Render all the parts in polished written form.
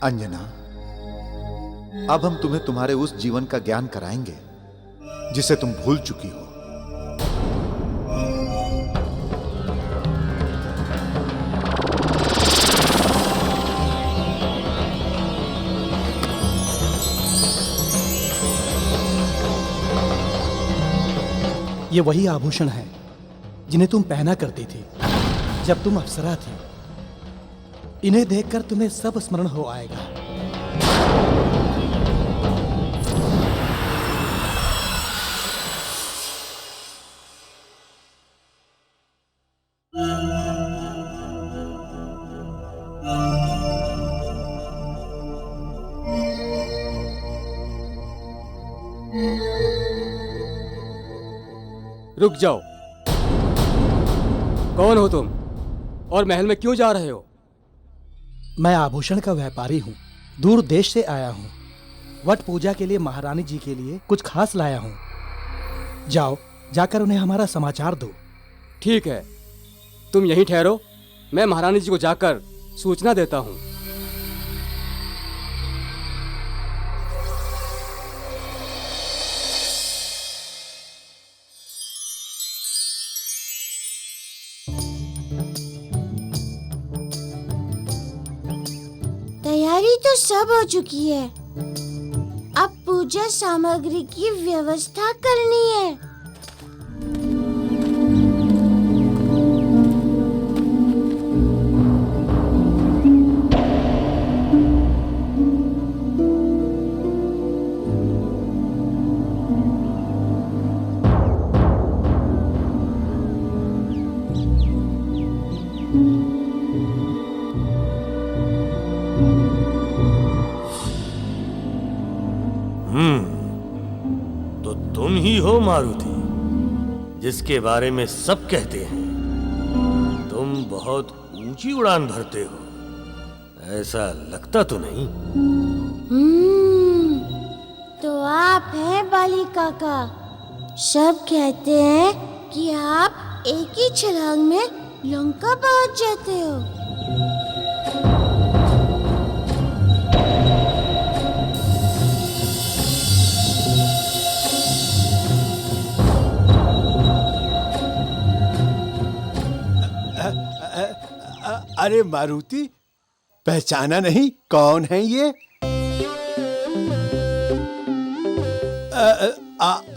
अंजना, अब हम तुम्हें तुम्हारे उस जीवन का ज्ञान कराएंगे जिसे तुम भूल चुकी हो। ये वही आभूषण हैं जिन्हें तुम पहना करती थी जब तुम अप्सरा थी। इन्हें देखकर तुम्हें सब स्मरण हो आएगा। रुक जाओ। कौन हो तुम और महल में क्यों जा रहे हो? मैं आभूषण का व्यापारी हूँ, दूर देश से आया हूँ। वट पूजा के लिए महारानी जी के लिए कुछ खास लाया हूँ। जाओ, जाकर उन्हें हमारा समाचार दो। ठीक है, तुम यहीं ठहरो, मैं महारानी जी को जाकर सूचना देता हूँ। तैयारी तो सब हो चुकी है, अब पूजा सामग्री की व्यवस्था करनी है। तो तुम ही हो मारुति, जिसके बारे में सब कहते हैं तुम बहुत ऊंची उड़ान भरते हो। ऐसा लगता तो नहीं। तो आप हैं बाली काका। सब कहते हैं कि आप एक ही छलांग में लंका पहुंच जाते हो। अरे मारुति, पहचाना नहीं? कौन है ये?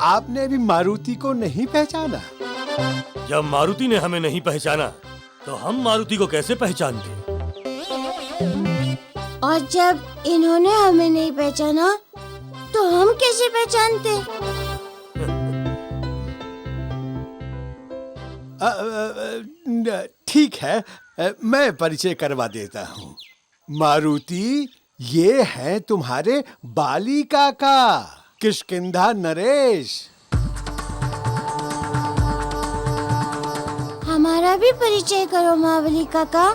आपने अभी मारुति को नहीं पहचाना? जब मारुति ने हमें नहीं पहचाना तो हम मारुति को कैसे पहचानते? और जब इन्होंने हमें नहीं पहचाना तो हम कैसे पहचानते? ठीक है, मैं परिचय करवा देता हूँ। मारुति, ये है तुम्हारे बाली काका, किष्किंधा नरेश। हमारा भी परिचय करो महाबली काका।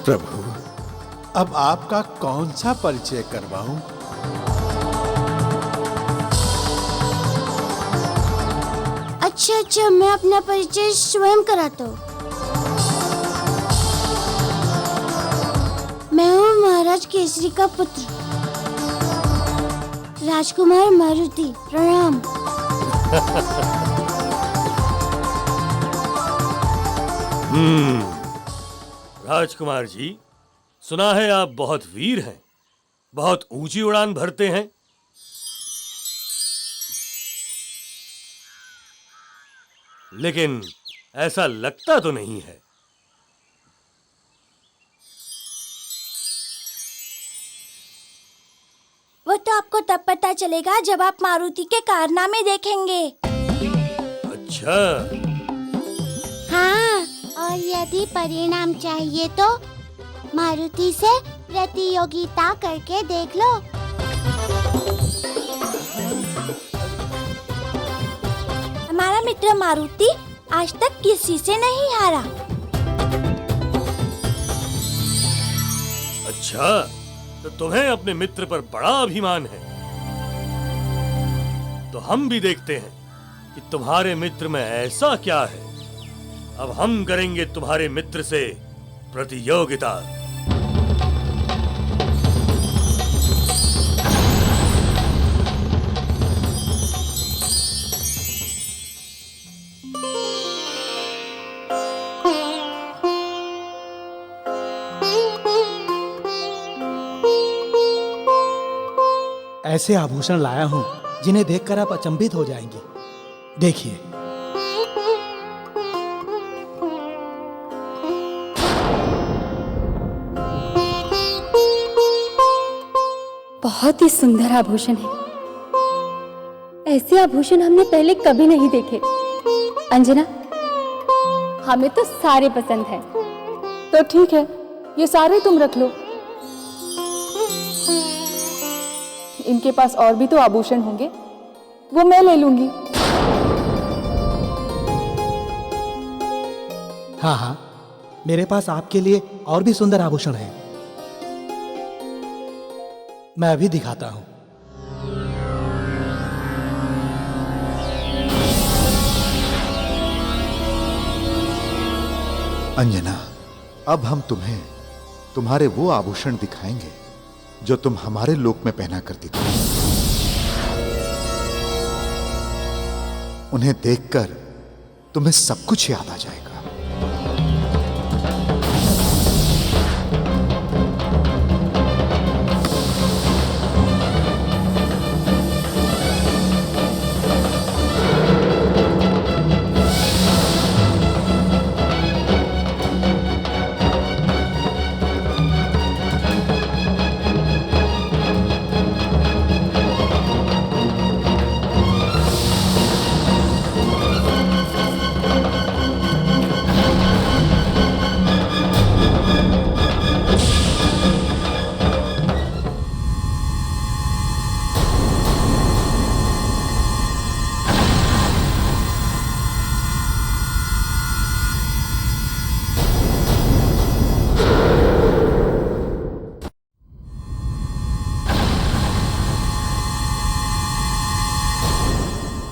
प्रभु, अब आपका कौन सा परिचय करवाऊं? अच्छा, मैं अपना परिचय स्वयं कराता हूँ। मैं हूँ महाराज केसरी का पुत्र, राजकुमार मारुति। प्रणाम। राजकुमार जी, सुना है आप बहुत वीर हैं, बहुत ऊंची उड़ान भरते हैं। लेकिन ऐसा लगता तो नहीं है। वो तो आपको तब पता चलेगा जब आप मारुति के कारनामे देखेंगे। अच्छा। हाँ, और यदि परिणाम चाहिए तो मारुति से प्रतियोगिता करके देख लो। हमारा मित्र मारुति आज तक किसी से नहीं हारा। अच्छा, तो तुम्हें अपने मित्र पर बड़ा अभिमान है। तो हम भी देखते हैं कि तुम्हारे मित्र में ऐसा क्या है। अब हम करेंगे तुम्हारे मित्र से प्रतियोगिता। ऐसे आभूषण लाया हूं जिन्हें देखकर आप अचंभित हो जाएंगी। देखिए। बहुत ही सुंदर आभूषण है। ऐसे आभूषण हमने पहले कभी नहीं देखे। अंजना, हमें तो सारे पसंद हैं। तो ठीक है, ये सारे तुम रख लो। इनके पास और भी तो आभूषण होंगे, वो मैं ले लूंगी। हाँ हाँ, मेरे पास आपके लिए और भी सुंदर आभूषण हैं। मैं अभी दिखाता हूं। अंजना, अब हम तुम्हें तुम्हारे वो आभूषण दिखाएंगे जो तुम हमारे लोक में पहना करती थी। उन्हें देखकर तुम्हें सब कुछ याद आ जाएगा।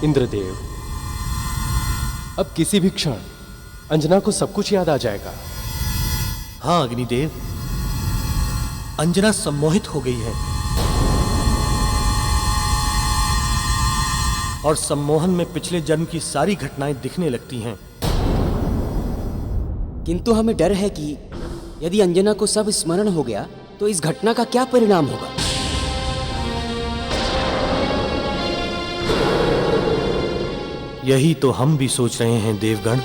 इंद्रदेव, अब किसी भी क्षण अंजना को सब कुछ याद आ जाएगा। हाँ अग्निदेव, अंजना सम्मोहित हो गई है और सम्मोहन में पिछले जन्म की सारी घटनाएं दिखने लगती हैं। किंतु हमें डर है कि यदि अंजना को सब स्मरण हो गया तो इस घटना का क्या परिणाम होगा। यही तो हम भी सोच रहे हैं देवगण।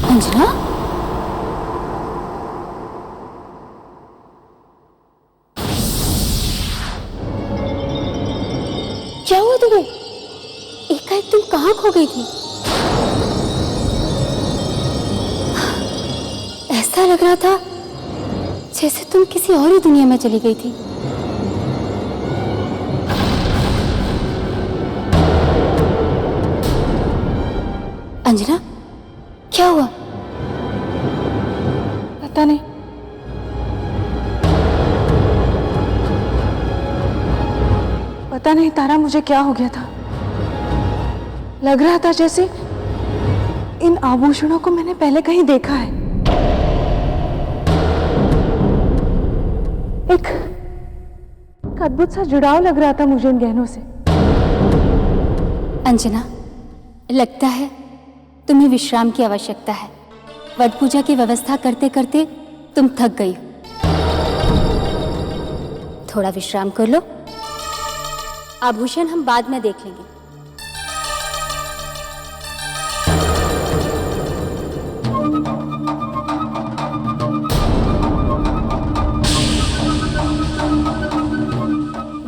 अंजना, क्या हुआ तुम्हें? एकाएक तुम कहाँ खो गई थी? ऐसा लग रहा था जैसे तुम किसी और ही दुनिया में चली गई थी। अंजना, क्या हुआ? पता नहीं। पता नहीं तारा, मुझे क्या हो गया था। लग रहा था जैसे इन आभूषणों को मैंने पहले कहीं देखा है। एक अद्भुत सा जुड़ाव लग रहा था मुझे इन गहनों से। अंजना, लगता है तुम्हें विश्राम की आवश्यकता है। वट पूजा की व्यवस्था करते करते तुम थक गई हो। थोड़ा विश्राम कर लो। आभूषण हम बाद में देख लेंगे।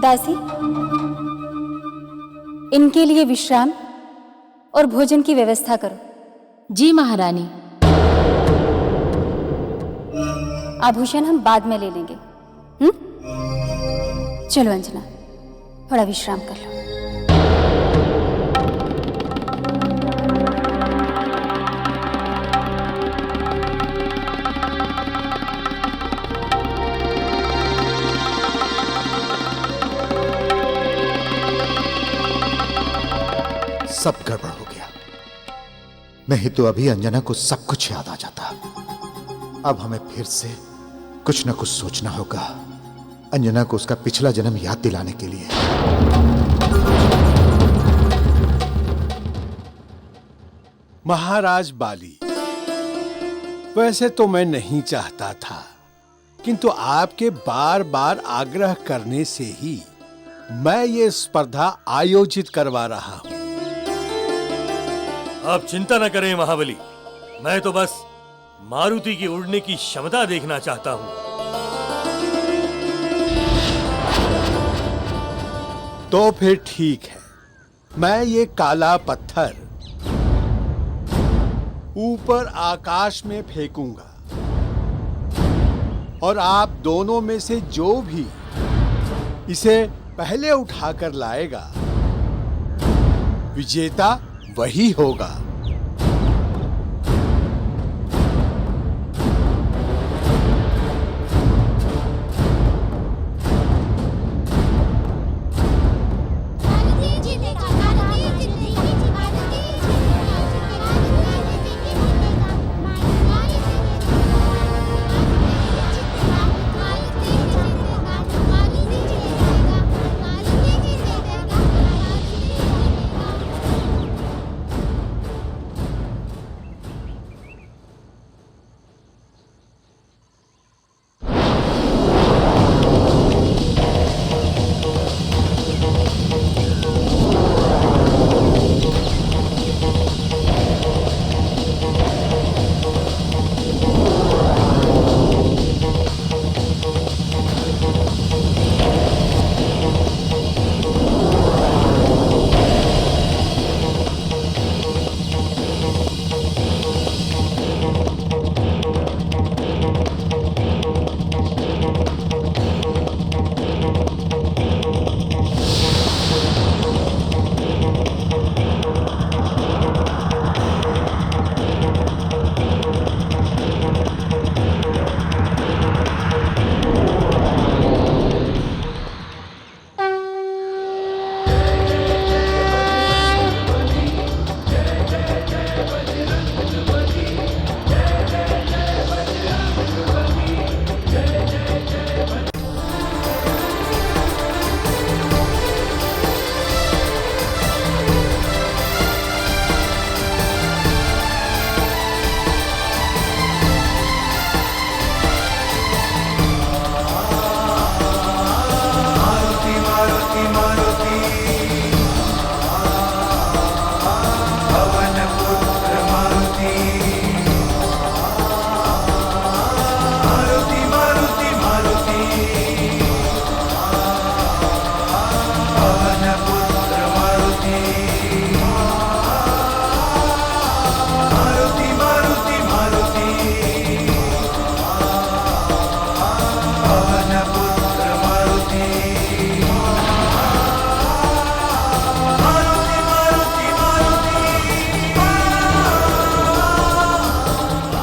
दासी, इनके लिए विश्राम और भोजन की व्यवस्था करो। जी महारानी। आभूषण हम बाद में ले लेंगे। चलो अंजना, थोड़ा विश्राम कर लो। सब गड़बड़ हो गया। नहीं तो अभी अंजना को सब कुछ याद आ जाता। अब हमें फिर से कुछ न कुछ सोचना होगा अंजना को उसका पिछला जन्म याद दिलाने के लिए। महाराज बाली, वैसे तो मैं नहीं चाहता था, किंतु आपके बार बार आग्रह करने से ही मैं ये स्पर्धा आयोजित करवा रहा हूं। आप चिंता न करें महाबली, मैं तो बस मारुति की उड़ने की क्षमता देखना चाहता हूं। तो फिर ठीक है, मैं ये काला पत्थर ऊपर आकाश में फेंकूंगा और आप दोनों में से जो भी इसे पहले उठाकर लाएगा, विजेता वही होगा।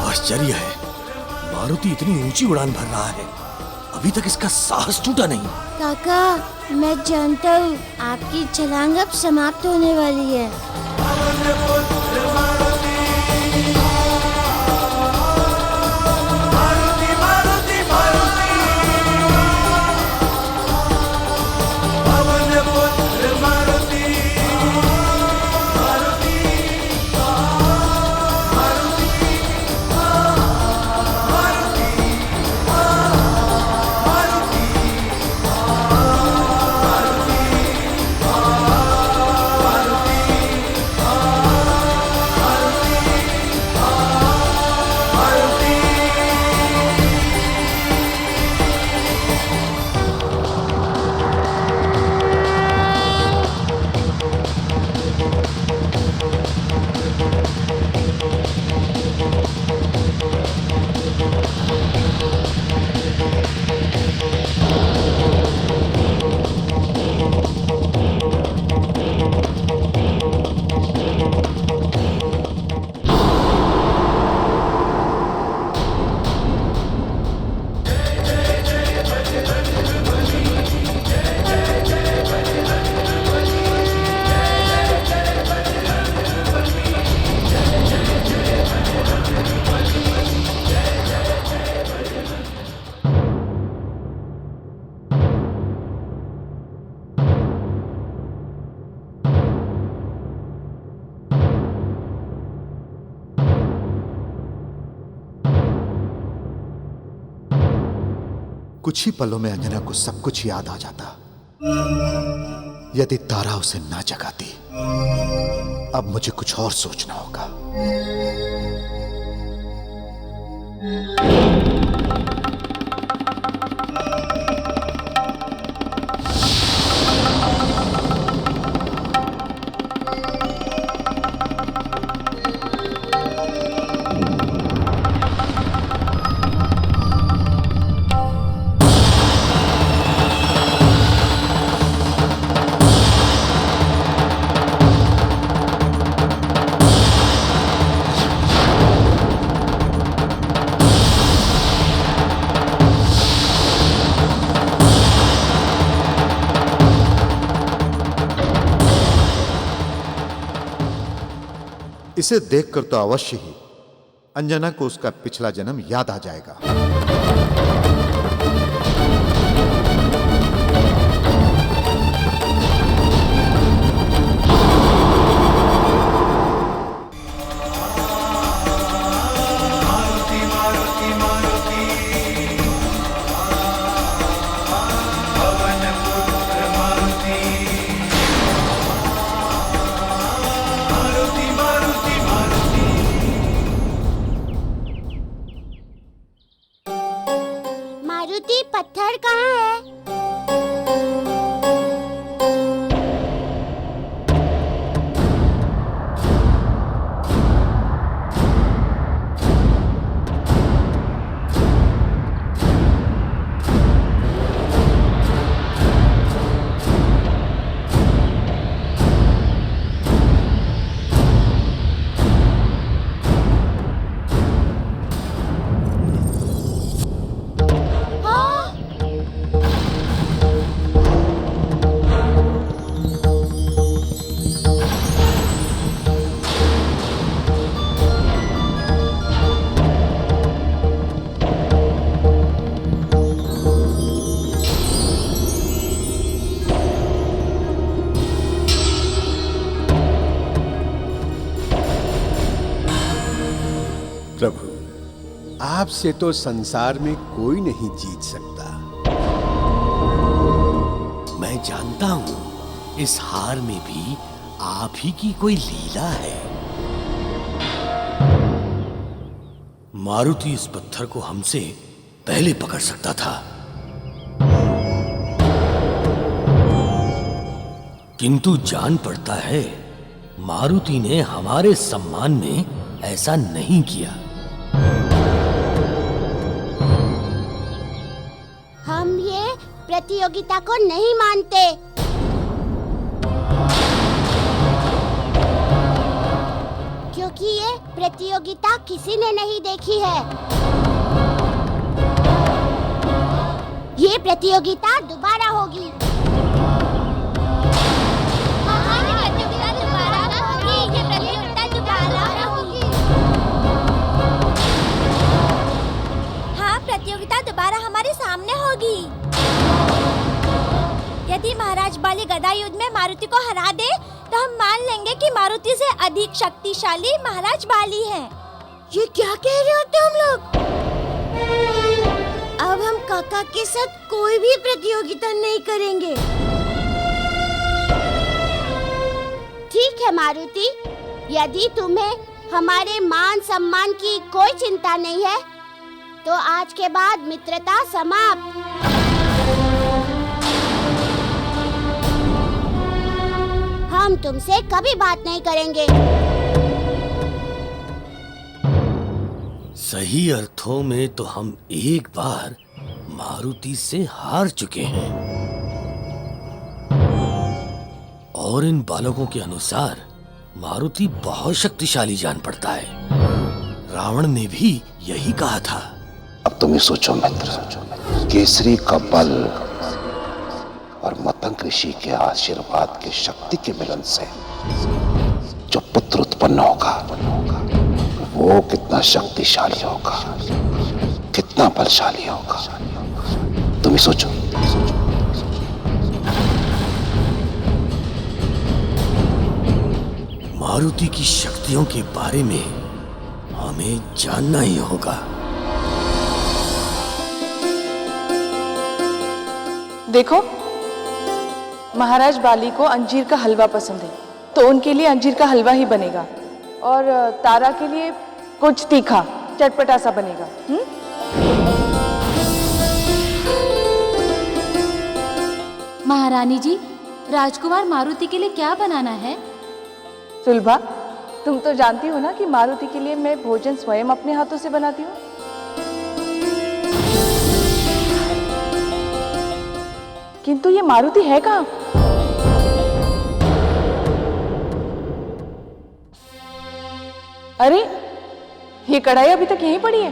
आश्चर्य है, मारुति इतनी ऊंची उड़ान भर रहा है, अभी तक इसका साहस टूटा नहीं। काका, मैं जानता हूँ आपकी छलांग अब समाप्त होने वाली है। कुछ ही पलों में अंजना को सब कुछ याद आ जाता। यदि तारा उसे ना जगाती। अब मुझे कुछ और सोचना होगा। इसे देखकर तो अवश्य ही अंजना को उसका पिछला जन्म याद आ जाएगा। मारुति, पत्थर कहाँ है? प्रभु, आपसे तो संसार में कोई नहीं जीत सकता। मैं जानता हूं इस हार में भी आप ही की कोई लीला है। मारुति इस पत्थर को हमसे पहले पकड़ सकता था, किंतु जान पड़ता है मारुति ने हमारे सम्मान में ऐसा नहीं किया। हम ये प्रतियोगिता को नहीं मानते। क्योंकि ये प्रतियोगिता किसी ने नहीं देखी है। ये प्रतियोगिता दोबारा होगी। प्रतियोगिता दोबारा हमारे सामने होगी। यदि महाराज बाली गदा युद्ध में मारुति को हरा दे तो हम मान लेंगे कि मारुति से अधिक शक्तिशाली महाराज बाली हैं। ये क्या कह रहे हो तुम लोग? अब हम काका के साथ कोई भी प्रतियोगिता नहीं करेंगे। ठीक है मारुति, यदि तुम्हें हमारे मान सम्मान की कोई चिंता नहीं है तो आज के बाद मित्रता समाप्त। हम तुमसे कभी बात नहीं करेंगे। सही अर्थों में तो हम एक बार मारुति से हार चुके हैं, और इन बालकों के अनुसार मारुति बहुत शक्तिशाली जान पड़ता है। रावण ने भी यही कहा था। अब तुम ही सोचो मित्र, केसरी का बल और मतंग ऋषि के आशीर्वाद की शक्ति के मिलन से जो पुत्र उत्पन्न होगा वो कितना शक्तिशाली होगा, कितना बलशाली होगा। तुम ही सोचो। मारुति की शक्तियों के बारे में हमें जानना ही होगा। देखो, महाराज बाली को अंजीर का हलवा पसंद है, तो उनके लिए अंजीर का हलवा ही बनेगा। और तारा के लिए कुछ तीखा चटपटा सा बनेगा। महारानी जी, राजकुमार मारुति के लिए क्या बनाना है? सुलभा, तुम तो जानती हो ना कि मारुति के लिए मैं भोजन स्वयं अपने हाथों से बनाती हूँ। किंतु ये मारुति है कहाँ? अरे, ये कढ़ाई अभी तक यहीं पड़ी है,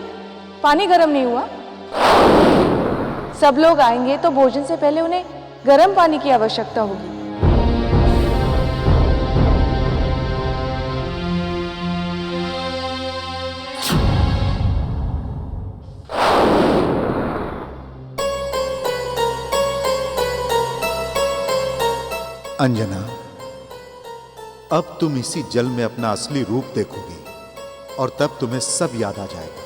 पानी गर्म नहीं हुआ। सब लोग आएंगे तो भोजन से पहले उन्हें गर्म पानी की आवश्यकता होगी। अंजना, अब तुम इसी जल में अपना असली रूप देखोगी और तब तुम्हें सब याद आ जाएगा।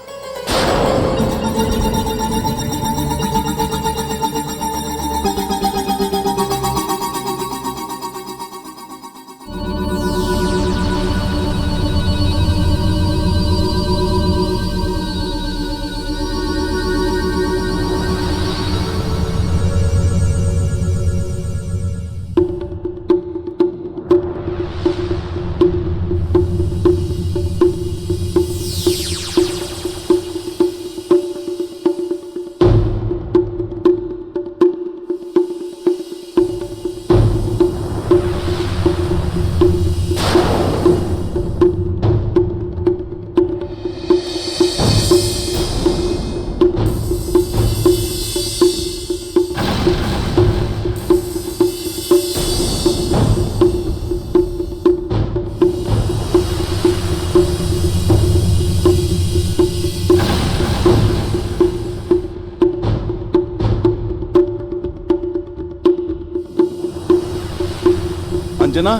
अंजना,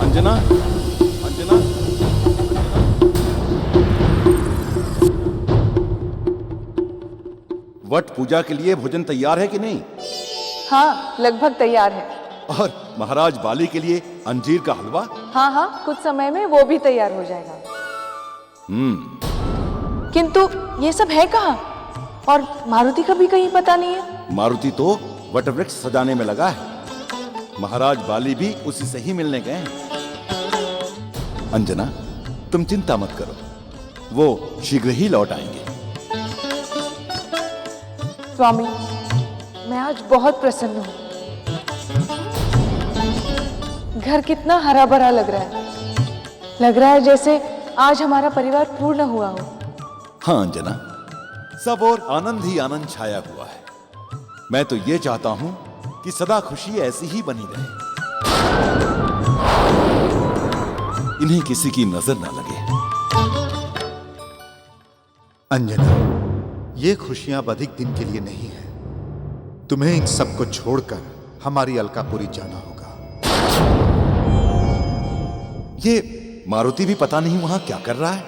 अंजना, अंजना, वट पूजा के लिए भोजन तैयार है कि नहीं? हाँ, लगभग तैयार है। और महाराज बाली के लिए अंजीर का हलवा? हाँ हाँ, कुछ समय में वो भी तैयार हो जाएगा। किंतु ये सब है कहाँ? और मारुति का भी कहीं पता नहीं है। मारुति तो वटवृक्ष सजाने में लगा है। महाराज बाली भी उसी से ही मिलने गए हैं। अंजना, तुम चिंता मत करो, वो शीघ्र ही लौट आएंगे। स्वामी, मैं आज बहुत प्रसन्न हूँ। घर कितना हरा भरा लग रहा है। लग रहा है जैसे आज हमारा परिवार पूर्ण हुआ हो। हाँ अंजना, सब और आनंद ही आनंद छाया हुआ है। मैं तो ये चाहता हूं कि सदा खुशी ऐसी ही बनी रहे, इन्हें किसी की नजर ना लगे। अंजना, ये खुशियां अब अधिक दिन के लिए नहीं है। तुम्हें इन सब को छोड़कर हमारी अलकापुरी जाना होगा। ये मारुति भी पता नहीं वहां क्या कर रहा है,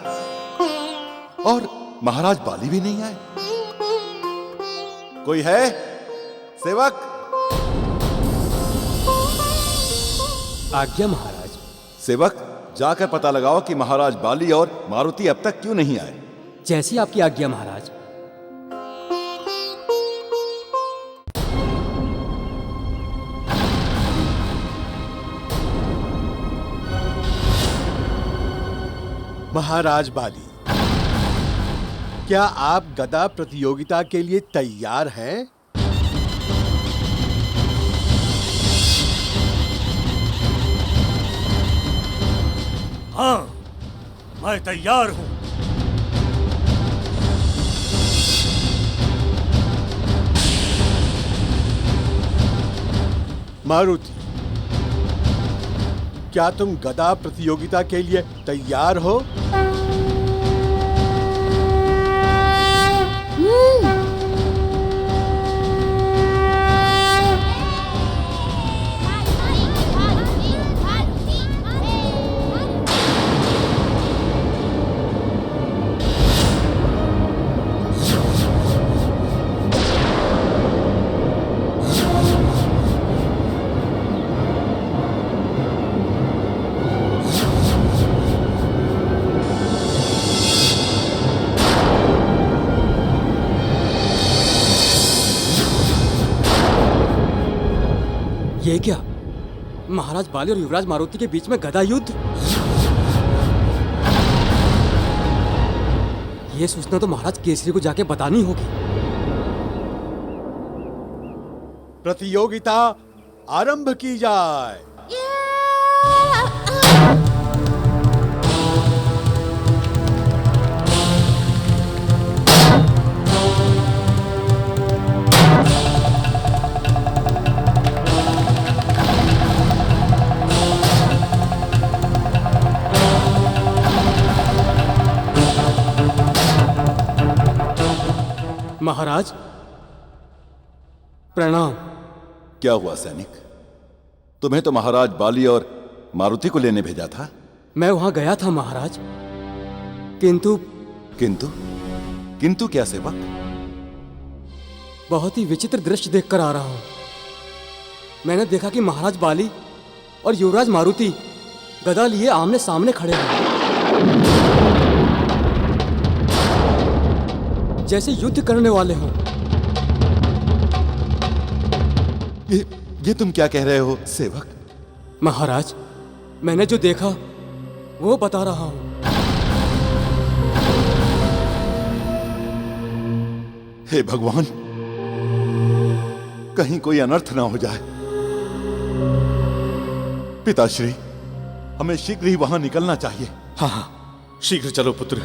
और महाराज बाली भी नहीं आए। कोई है सेवक? आज्ञा महाराज। सेवक, जाकर पता लगाओ कि महाराज बाली और मारुति अब तक क्यों नहीं आए। जैसी आपकी आज्ञा महाराज। महाराज बाली, क्या आप गदा प्रतियोगिता के लिए तैयार हैं? हाँ, मैं तैयार हूं। मारुति, क्या तुम गदा प्रतियोगिता के लिए तैयार हो? ये क्या? महाराज बाली और युवराज मारुति के बीच में गदा युद्ध? ये सूचना तो महाराज केसरी को जाके बतानी होगी। प्रतियोगिता आरंभ की जाए। महाराज प्रणाम। क्या हुआ सैनिक? तुम्हें तो महाराज बाली और मारुति को लेने भेजा था। मैं वहां गया था महाराज, किंतु किंतु क्या सेवक? बहुत ही विचित्र दृश्य देखकर आ रहा हूं। मैंने देखा कि महाराज बाली और युवराज मारुति गदा लिए आमने सामने खड़े हैं, जैसे युद्ध करने वाले हों। ये तुम क्या कह रहे हो सेवक? महाराज, मैंने जो देखा वो बता रहा हूं। हे भगवान, कहीं कोई अनर्थ ना हो जाए। पिताश्री, हमें शीघ्र ही वहां निकलना चाहिए। हाँ हाँ, शीघ्र चलो पुत्र।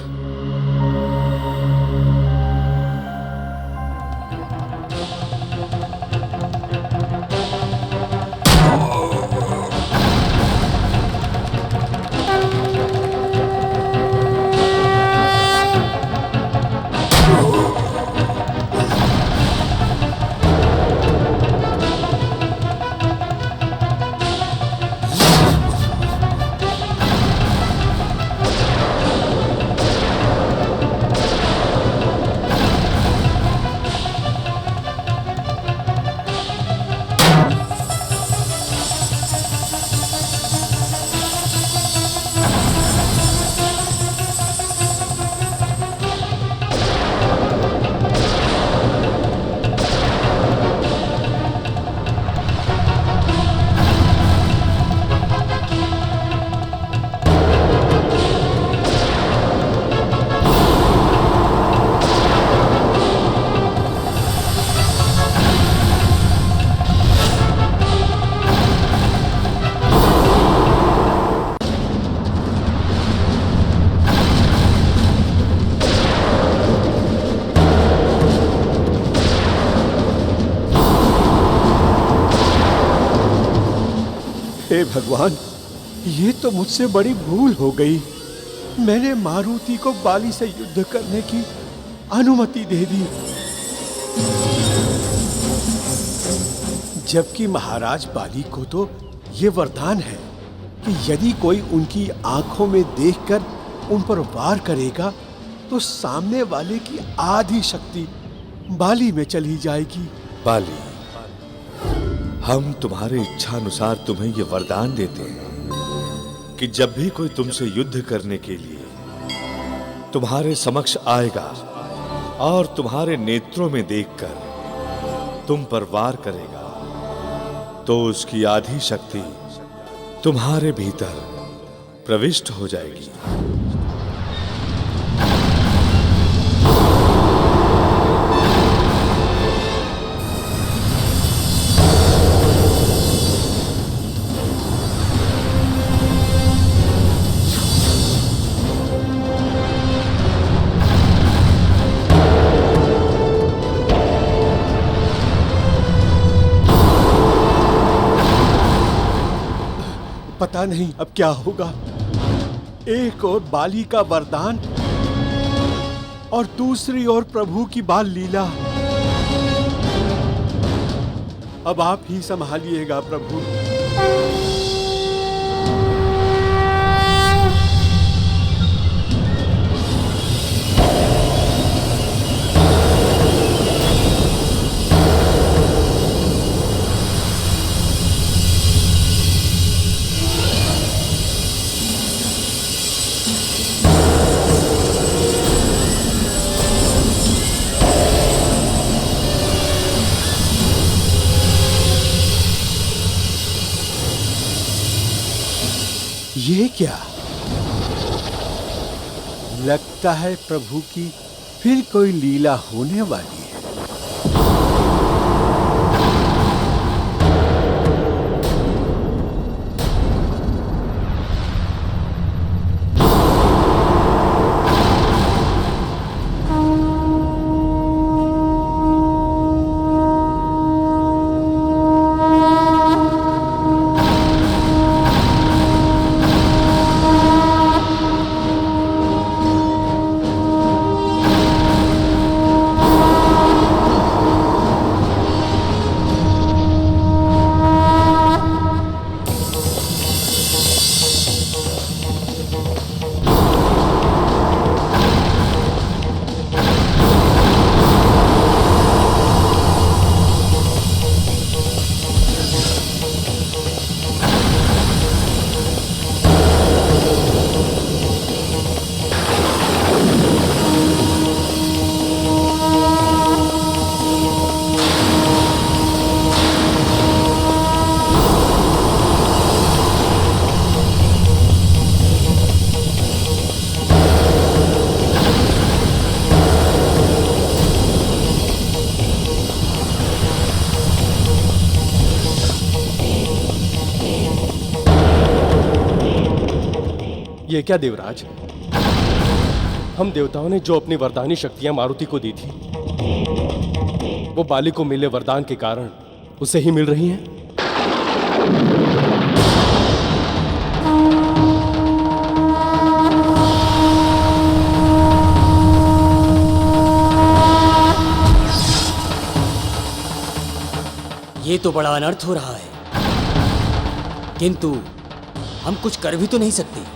हे भगवान, ये तो मुझसे बड़ी भूल हो गई। मैंने मारुति को बाली से युद्ध करने की अनुमति दे दी, जबकि महाराज बाली को तो ये वरदान है कि यदि कोई उनकी आंखों में देखकर उन पर वार करेगा तो सामने वाले की आधी शक्ति बाली में चली जाएगी। बाली, हम तुम्हारे इच्छा अनुसार तुम्हें ये वरदान देते हैं कि जब भी कोई तुमसे युद्ध करने के लिए तुम्हारे समक्ष आएगा और तुम्हारे नेत्रों में देखकर तुम पर वार करेगा, तो उसकी आधी शक्ति तुम्हारे भीतर प्रविष्ट हो जाएगी। पता नहीं अब क्या होगा। एक ओर बाली का वरदान और दूसरी ओर प्रभु की बाल लीला। अब आप ही संभालिएगा प्रभु। ये क्या? लगता है प्रभु की फिर कोई लीला होने वाली है। ये क्या देवराज? हम देवताओं ने जो अपनी वरदानी शक्तियां मारुति को दी थी, वो बाली को मिले वरदान के कारण उसे ही मिल रही हैं। ये तो बड़ा अनर्थ हो रहा है, किंतु हम कुछ कर भी तो नहीं सकते।